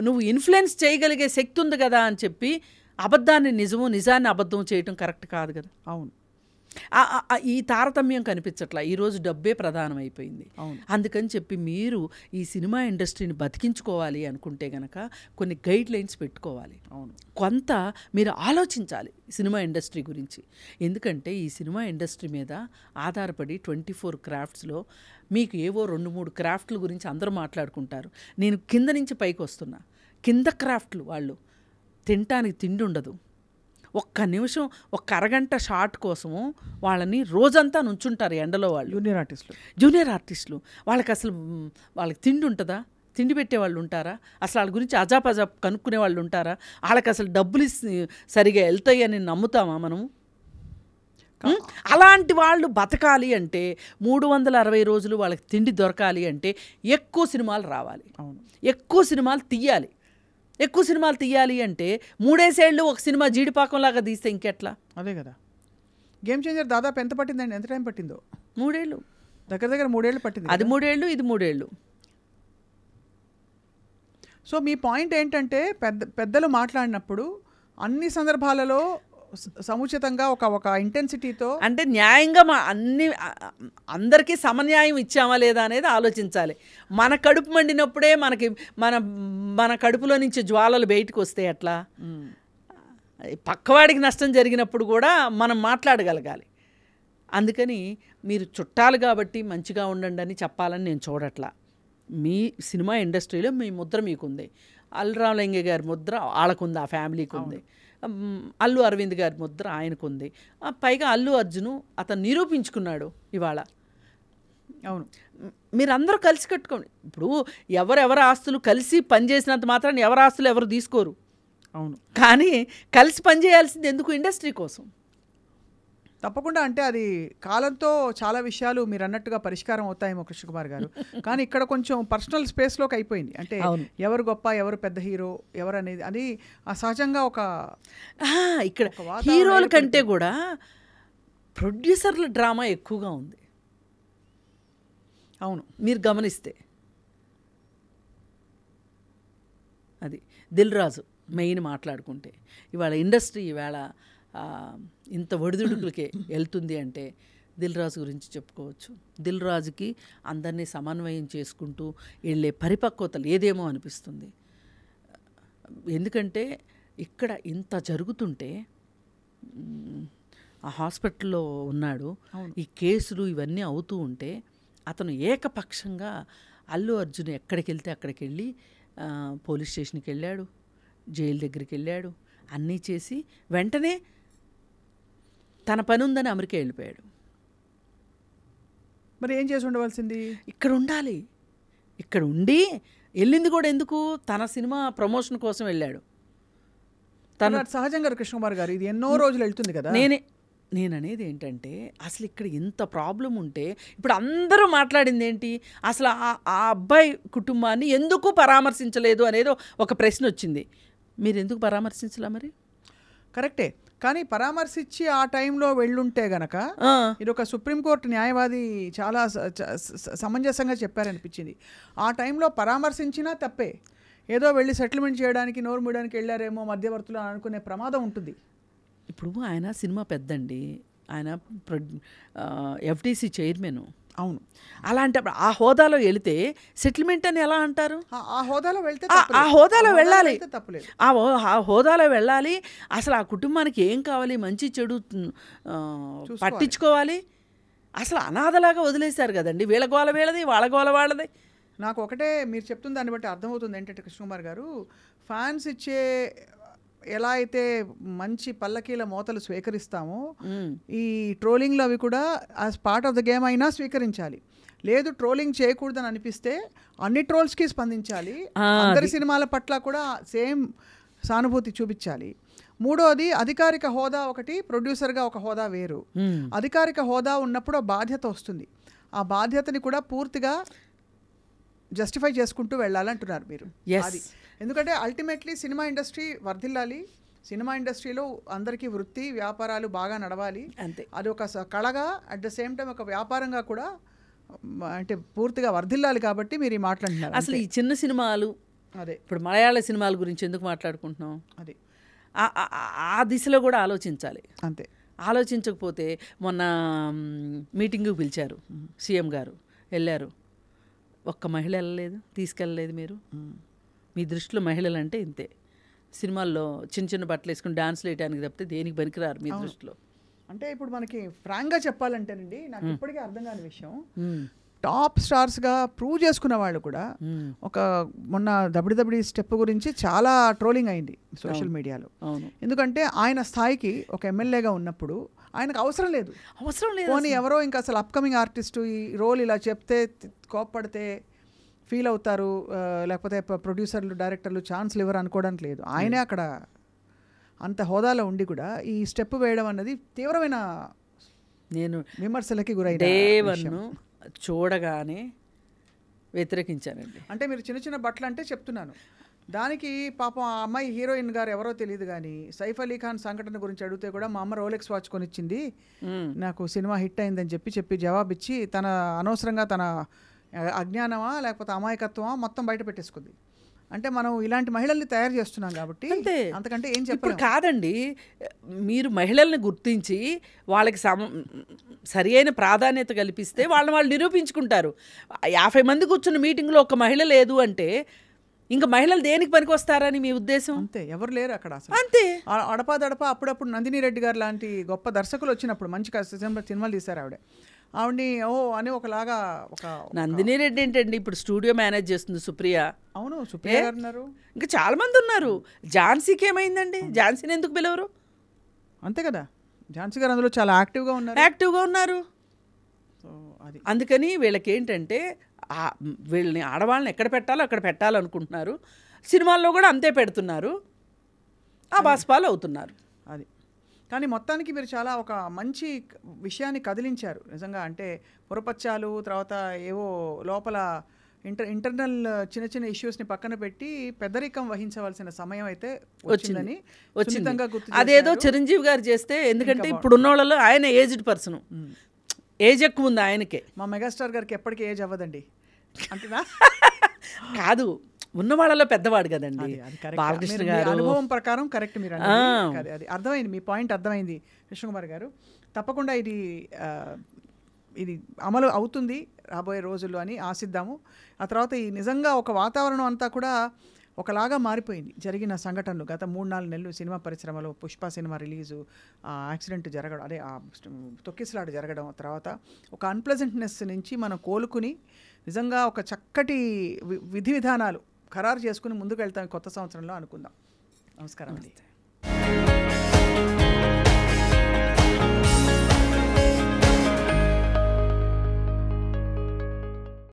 నువ్వు ఇన్ఫ్లుయెన్స్ చేయగలిగే శక్తి ఉంది కదా అని చెప్పి అబద్ధాన్ని నిజము, నిజాన్ని అబద్ధం చేయటం కరెక్ట్ కాదు కదా. అవును, ఈ తారతమ్యం కనిపించట్లా. ఈరోజు డబ్బే ప్రధానమైపోయింది. అందుకని చెప్పి మీరు ఈ సినిమా ఇండస్ట్రీని బతికించుకోవాలి అనుకుంటే గనక కొన్ని గైడ్ లైన్స్ పెట్టుకోవాలి. కొంత మీరు ఆలోచించాలి సినిమా ఇండస్ట్రీ గురించి. ఎందుకంటే ఈ సినిమా ఇండస్ట్రీ మీద ఆధారపడి 24 క్రాఫ్ట్స్లో మీకు ఏవో 2-3 క్రాఫ్ట్ల గురించి అందరూ మాట్లాడుకుంటారు. నేను కింద నుంచి పైకి వస్తున్నా, కింద క్రాఫ్ట్లు వాళ్ళు తినటానికి తిండి ఉండదు. ఒక్క నిమిషం, ఒక్క అరగంట షాట్ కోసము వాళ్ళని రోజంతా నుంచుంటారు ఎండలో వాళ్ళు. జూనియర్ ఆర్టిస్టులు వాళ్ళకి తిండి ఉంటుందా? తిండి పెట్టేవాళ్ళు ఉంటారా? అసలు వాళ్ళ గురించి అజాపజాప్ కనుక్కునే వాళ్ళు ఉంటారా? వాళ్ళకి అసలు డబ్బులు సరిగా వెళ్తాయి అని నమ్ముతామా మనము? అలాంటి వాళ్ళు బతకాలి అంటే 360 రోజులు వాళ్ళకి తిండి దొరకాలి అంటే ఎక్కువ సినిమాలు రావాలి, ఎక్కువ సినిమాలు తీయాలి. ఎక్కువ సినిమాలు తీయాలి అంటే 3 ఏళ్ళు ఒక సినిమా జీడిపాకంలాగా తీస్తే ఇంకెట్లా? అదే కదా. గేమ్ చేంజర్ దాదాపు ఎంత పట్టిందండి? ఎంత టైం పట్టిందో? 3 ఏళ్ళు, దగ్గర 3 ఏళ్ళు పట్టింది. అది 3 ఏళ్ళు, ఇది 3 ఏళ్ళు. సో మీ పాయింట్ ఏంటంటే పెద్దలు మాట్లాడినప్పుడు అన్ని సందర్భాలలో సముచితంగా ఒక ఇంటెన్సిటీతో, అంటే న్యాయంగా అందరికీ సమన్యాయం ఇచ్చామా లేదా అనేది ఆలోచించాలి. మన కడుపు మండినప్పుడే మన కడుపులో నుంచి జ్వాలలు బయటకు వస్తే ఎట్లా? పక్కవాడికి నష్టం జరిగినప్పుడు కూడా మనం మాట్లాడగలగాలి. అందుకని మీరు చుట్టాలు కాబట్టి మంచిగా ఉండండి అని చెప్పాలని నేను చూడట్లా. మీ సినిమా ఇండస్ట్రీలో మీ ముద్ర మీకుంది, అల్లు రామలింగ గారి ముద్ర వాళ్ళకుంది, ఆ ఫ్యామిలీకి ఉంది, అల్లు అరవింద్ గారి ముద్ర ఆయనకుంది, పైగా అల్లు అర్జును అతను నిరూపించుకున్నాడు ఇవాళ. అవును, మీరందరూ కలిసి కట్టుకోండి. ఇప్పుడు ఎవరెవరి ఆస్తులు కలిసి పనిచేసినంత మాత్రాన్ని ఎవరి ఆస్తులు ఎవరు తీసుకోరు. అవును, కానీ కలిసి పనిచేయాల్సింది ఎందుకు? ఇండస్ట్రీ కోసం. తప్పకుండా. అంటే అది కాలంతో చాలా విషయాలు మీరు అన్నట్టుగా పరిష్కారం అవుతాయేమో కృష్ణకుమార్ గారు. కానీ ఇక్కడ కొంచెం పర్సనల్ స్పేస్లోకి అయిపోయింది. అంటే ఎవరు గొప్ప, ఎవరు పెద్ద హీరో, ఎవరు అనేది అది సహజంగా ఇక్కడ హీరోల కంటే కూడా ప్రొడ్యూసర్ల డ్రామా ఎక్కువగా ఉంది. అవును, మీరు గమనిస్తే అది దిల్ రాజు మెయిన్ మాట్లాడుకుంటే ఇవాళ ఇండస్ట్రీ ఇవాళ ఇంత ఒడిదుడుకులకే వెళ్తుంది అంటే దిల్ రాజు గురించి చెప్పుకోవచ్చు. దిల్ రాజుకి అందరినీ సమన్వయం చేసుకుంటూ వెళ్ళే పరిపక్వత లేదేమో అనిపిస్తుంది. ఎందుకంటే ఇక్కడ ఇంత జరుగుతుంటే ఆ హాస్పిటల్లో ఉన్నాడు, ఈ కేసులు ఇవన్నీ అవుతూ ఉంటే అతను ఏకపక్షంగా అల్లు అర్జున్ ఎక్కడికి వెళ్తే అక్కడికి వెళ్ళి పోలీస్ స్టేషన్కి వెళ్ళాడు, జైలు దగ్గరికి వెళ్ళాడు, అన్నీ చేసి వెంటనే తన పని ఉందని అమెరికా వెళ్ళిపోయాడు. మరి ఏం చేసి ఉండవలసింది? ఇక్కడ ఉండాలి. ఇక్కడ ఉండి వెళ్ళింది కూడా ఎందుకు? తన సినిమా ప్రమోషన్ కోసం వెళ్ళాడు. తన సహజంగా కృష్ణకుమార్ గారు ఇది ఎన్నో రోజులు వెళ్తుంది కదా. నేను అనేది ఏంటంటే అసలు ఇక్కడ ఇంత ప్రాబ్లం ఉంటే ఇప్పుడు అందరూ మాట్లాడింది ఏంటి? అసలు ఆ అబ్బాయి కుటుంబాన్ని ఎందుకు పరామర్శించలేదు అనేది ఒక ప్రశ్న వచ్చింది. మీరు ఎందుకు పరామర్శించలే? మరి కరెక్టే, కానీ పరామర్శించి ఆ టైంలో వెళ్ళుంటే గనక ఇది ఒక సుప్రీంకోర్టు న్యాయవాది చాలా సమంజసంగా చెప్పారనిపించింది. ఆ టైంలో పరామర్శించినా తప్పే, ఏదో వెళ్ళి సెటిల్మెంట్ చేయడానికి నోరు మూయడానికి వెళ్ళారేమో మధ్యవర్తులు అనుకునే ప్రమాదం ఉంటుంది. ఇప్పుడు ఆయన సినిమా పెద్దండి, ఆయన ఎఫ్టీసీ చైర్మన్. అవును. అలాంటప్పుడు ఆ హోదాలో వెళితే సెటిల్మెంట్ అని ఎలా అంటారు? ఆ హోదాలో వెళ్తే ఆ హోదాలో వెళ్ళాలి, తప్పలేదు. ఆ హోదాలో వెళ్ళాలి. అసలు ఆ కుటుంబానికి ఏం కావాలి, మంచి చెడు పట్టించుకోవాలి. అసలు అనాథలాగా వదిలేశారు కదండి. వీళ్ళ గోల వీళ్ళది, వాళ్ళ గోల వాళ్ళది. నాకు ఒకటే మీరు చెప్తున్న దాన్ని బట్టి అర్థమవుతుంది ఏంటంటే కృష్ణకుమార్ గారు, ఫ్యాన్స్ ఇచ్చే ఎలా అయితే మంచి పల్లకీల మోతలు స్వీకరిస్తామో ఈ ట్రోలింగ్లు అవి కూడా as part of the game అయినా స్వీకరించాలి. లేదు ట్రోలింగ్ చేయకూడదని అనిపిస్తే అన్ని ట్రోల్స్కి స్పందించాలి. అందరి సినిమాల పట్ల కూడా సేమ్ సానుభూతి చూపించాలి. మూడోది అధికారిక హోదా ఒకటి, ప్రొడ్యూసర్గా ఒక హోదా వేరు. అధికారిక హోదా ఉన్నప్పుడు బాధ్యత వస్తుంది. ఆ బాధ్యతని కూడా పూర్తిగా జస్టిఫై చేసుకుంటూ వెళ్ళాలంటున్నారు మీరు. అది ఎందుకంటే అల్టిమేట్లీ సినిమా ఇండస్ట్రీ వర్ధిల్లాలి, సినిమా ఇండస్ట్రీలో అందరికీ వృత్తి వ్యాపారాలు బాగా నడవాలి. అంతే. అది ఒక కళగా అట్ ద సేమ్ టైం ఒక వ్యాపారంగా కూడా అంటే పూర్తిగా వర్ధిల్లాలి. కాబట్టి మీరు ఈ మాట్లాడుతున్నారు. అసలు ఈ చిన్న సినిమాలు, అదే ఇప్పుడు మలయాళ సినిమాల గురించి ఎందుకు మాట్లాడుకుంటున్నాం, అది ఆ దిశలో కూడా ఆలోచించాలి. అంతే. ఆలోచించకపోతే మొన్న మీటింగ్కి పిలిచారు సీఎం గారు, వెళ్ళారు. ఒక్క మహిళ వెళ్ళలేదు, తీసుకెళ్ళలేదు. మీరు మీ దృష్టిలో మహిళలు అంటే ఇంతే, సినిమాల్లో చిన్న చిన్న బట్టలు వేసుకుని డాన్స్లు వేయడానికి తప్పితే దేనికి పనికిరారు మీ దృష్టిలో. అంటే ఇప్పుడు మనకి ఫ్రాంక్గా చెప్పాలంటేనండి, నాకు ఇప్పటికీ అర్థం కాని విషయం, టాప్ స్టార్స్గా ప్రూవ్ చేసుకున్న వాళ్ళు కూడా ఒక మొన్న దబడి స్టెప్ గురించి చాలా ట్రోలింగ్ అయింది సోషల్ మీడియాలో. ఎందుకంటే ఆయన స్థాయికి ఒక ఎమ్మెల్యేగా ఉన్నప్పుడు ఆయనకు అవసరం లేదు. పోనీ ఎవరో ఇంకా అసలు అప్కమింగ్ ఆర్టిస్టు ఈ రోల్ ఇలా చెప్తే కోప్పడితే ఫీల్ అవుతారు, లేకపోతే ప్రొడ్యూసర్లు డైరెక్టర్లు ఛాన్స్లు ఇవ్వరు అనుకోవడానికి లేదు. ఆయనే అక్కడ అంత హోదాలో ఉండి కూడా ఈ స్టెప్ వేయడం అన్నది తీవ్రమైన నేను విమర్శలకి గురైన చూడగానే వ్యతిరేకించానండి. అంటే మీరు చిన్న చిన్న బట్టలు అంటే చెప్తున్నాను, దానికి పాపం ఆ అమ్మాయి హీరోయిన్ గారు ఎవరో తెలియదు కానీ సైఫ్ అలీ ఖాన్ సంఘటన గురించి అడిగితే కూడా మా అమ్మ రోలెక్స్ వాచ్ కొనిచ్చింది, నాకు సినిమా హిట్ అయిందని చెప్పి జవాబిచ్చి తన అనవసరంగా తన అజ్ఞానమా లేకపోతే అమాయకత్వమా మొత్తం బయట పెట్టేసుకుంది. అంటే మనం ఇలాంటి మహిళల్ని తయారు చేస్తున్నాం కాబట్టి అంతకంటే ఏం చెప్పాలి. కాదండి, మీరు మహిళల్ని గుర్తించి వాళ్ళకి సరి అయిన ప్రాధాన్యత కల్పిస్తే వాళ్ళు నిరూపించుకుంటారు. 50 మంది కూర్చున్న మీటింగ్లో ఒక మహిళ లేదు అంటే ఇంకా మహిళలు దేనికి పనికి వస్తారని మీ ఉద్దేశం? అంతే, ఎవరు లేరు అక్కడ అసలు. అంతే. అడపాదడప అప్పుడప్పుడు నందిని రెడ్డి గారు లాంటి గొప్ప దర్శకులు వచ్చినప్పుడు మంచి సినిమాలు తీశారు ఆవిడని అని ఒకలాగా. ఒక నందిని రెడ్డి ఏంటండి, ఇప్పుడు స్టూడియో మేనేజ్ చేస్తుంది సుప్రియ. అవును, సుప్రియ గారు ఉన్నారు, ఇంకా చాలా మంది ఉన్నారు. ఝాన్సీకి ఏమైందండి? ఝాన్సీని ఎందుకు పిలవరు? అంతే కదా, ఝాన్సీ గారు అందులో చాలా యాక్టివ్గా ఉన్నారు. అది అందుకని వీళ్ళకి ఏంటంటే వీళ్ళని ఆడవాళ్ళని ఎక్కడ పెట్టాలో అక్కడ పెట్టాలనుకుంటున్నారు. సినిమాల్లో కూడా అంతే పెడుతున్నారు, ఆ బాస్పాలు అవుతున్నారు. అది కానీ మొత్తానికి మీరు చాలా ఒక మంచి విషయాన్ని కదిలించారు నిజంగా. అంటే పురపచ్చాలు, తర్వాత ఏవో లోపల ఇంటర్నల్ చిన్న చిన్న ఇష్యూస్ని పక్కన పెట్టి పెద్దరికం వహించవలసిన సమయం అయితే వచ్చిందని అదేదో చిరంజీవి గారు చేస్తే, ఎందుకంటే ఇప్పుడు ఉన్న వాళ్ళలో ఆయన ఏజ్డ్ పర్సన్, ఏజ్ ఎక్కువ ఉంది ఆయనకే. మా మెగాస్టార్ గారికి ఎప్పటికీ ఏజ్ అవ్వదండి అంతేనా? కాదు, ఉన్న వాళ్ళలో పెద్దవాడు కదండి బాలకృష్ణ గారు. అనుభవం ప్రకారం కరెక్ట్ మీరు అది అర్థమైంది, మీ పాయింట్ అర్థమైంది కృష్ణకుమార్ గారు. తప్పకుండా ఇది అమలు అవుతుంది రాబోయే రోజుల్లో అని ఆశిద్దాము. ఆ తర్వాత ఈ నిజంగా ఒక వాతావరణం అంతా కూడా ఒకలాగా మారిపోయింది. జరిగిన సంఘటనలు గత 3-4 నెలలు సినిమా పరిశ్రమలో, పుష్ప సినిమా రిలీజు, యాక్సిడెంట్ జరగడం, అదే తొక్కిసలాట జరగడం, తర్వాత ఒక అన్ప్లెజెంట్నెస్ నుంచి మనం కోలుకుని నిజంగా ఒక చక్కటి విధి విధానాలు ఖరారు చేసుకుని ముందుకు వెళ్తాం కొత్త సంవత్సరంలో అనుకుందాం. నమస్కారం అండి.